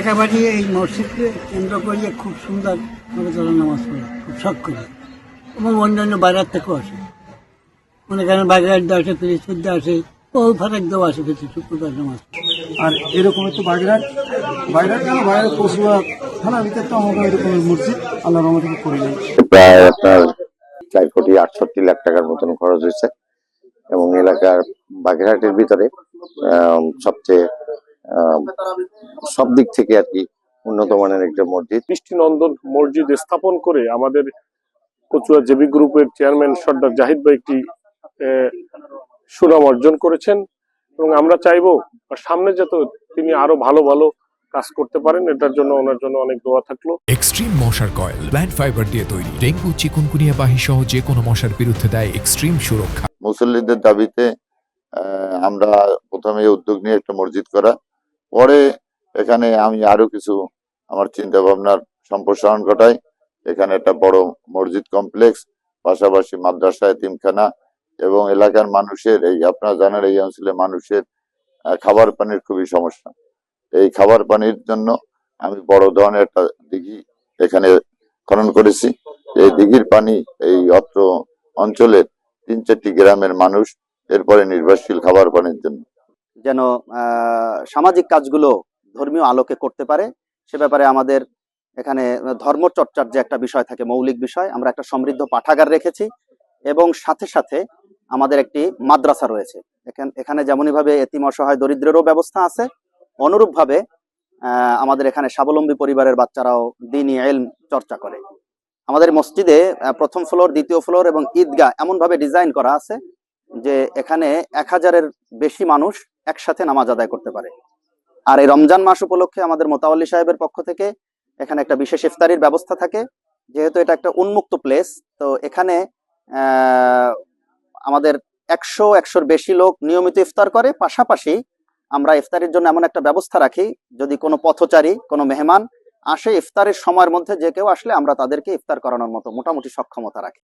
এলাকাবাসী এই মসজিদকে কেন্দ্র করে খুব সুন্দর ভাবে তারা নামাজ পড়ে, খুব শখ করে, এবং অন্যান্য বাইরের থেকেও আসে। মনে করেন বাগেরহাট আসে, পিরিজপুর আসে, বহু ফারাক দেওয়া আসে প্রতি শুক্রবার নামাজ। আর এরকম তো বাইরের কেন বাইরের পশুরা থানার ভিতরে তো আমাদের এরকমের মসজিদ আল্লাহ রহমতে করে নেই। প্রায় আপনার 4,68 লাখ টাকার মতন খরচ হয়েছে, এবং এলাকার বাগেরহাটের ভিতরে সবচেয়ে সব দিক থেকে আর কি উন্নত মানের একটা মসজিদ। দৃষ্টিনন্দন মসজিদ স্থাপন করে আমাদের কচুয়া জেবি গ্রুপের চেয়ারম্যান সর্দার জাহিদ ভাই একটি সুনাম অর্জন করেছেন, এবং আমরা চাইবো সামনে যাতে তিনি আরো ভালো ভালো কাজ করতে পারেন। এটার জন্য ওনার জন্য অনেক দোয়া থাকলো। এক্সট্রিম মশার কয়েল প্ল্যান্ট ফাইবার দিয়ে তৈরি, ডেঙ্গু চিকুনগুনিয়া বাহি সহ যে কোনো মশার বিরুদ্ধে দেয় এক্সট্রিম সুরক্ষা। মুসল্লিদের দাবিতে আমরা প্রথমে উদ্যোগ নিয়ে একটা মসজিদ করা, পরে এখানে আমি আরো কিছু আমার চিন্তা ভাবনার সম্প্রসারণ ঘটাই। এখানে একটা বড় মসজিদ কমপ্লেক্স, পাশাপাশি মাদ্রাসা, এতিমখানা, এবং এলাকার মানুষের এই আপনারা জানেন এই অঞ্চলে মানুষের খাবার পানির খুবই সমস্যা। এই খাবার পানির জন্য আমি বড় ধরনের একটা দিঘি এখানে খনন করেছি। এই দিঘির পানি এই অত্র অঞ্চলের 3-4টি গ্রামের মানুষ এরপরে নির্ভরশীল খাবার পানির জন্য। যেন সামাজিক কাজগুলো ধর্মীয় আলোকে করতে পারে, সে ব্যাপারে আমাদের এখানে ধর্মচর্চার যে একটা বিষয় থাকে, মৌলিক বিষয়, আমরা একটা সমৃদ্ধ পাঠাগার রেখেছি, এবং সাথে সাথে আমাদের একটি মাদ্রাসা রয়েছে। এখানে যেমনই ভাবে এতিম অসহায় দরিদ্রেরও ব্যবস্থা আছে, অনুরূপ ভাবে আমাদের এখানে স্বাবলম্বী পরিবারের বাচ্চারাও দ্বীনি ইলম চর্চা করে। আমাদের মসজিদে প্রথম ফ্লোর, দ্বিতীয় ফ্লোর এবং ঈদগাহ এমন ভাবে ডিজাইন করা আছে যে এখানে 1000-এর বেশি মানুষ একসাথে নামাজ আদায় করতে পারে। আর এই রমজান মাস উপলক্ষে আমাদের মোতাওয়াল্লি সাহেবের পক্ষ থেকে এখানে একটা বিশেষ ইফতারির ব্যবস্থা থাকে। যেহেতু এটা একটা উন্মুক্ত প্লেস, তো এখানে আমাদের 100-100-র বেশি লোক নিয়মিত ইফতার করে। পাশাপাশি আমরা ইফতারির জন্য এমন একটা ব্যবস্থা রাখি, যদি কোনো পথচারী, কোনো মেহমান আসে, ইফতারের সময়ের মধ্যে যে কেউ আসলে আমরা তাদেরকে ইফতার করানোর মতো মোটামুটি সক্ষমতা রাখি।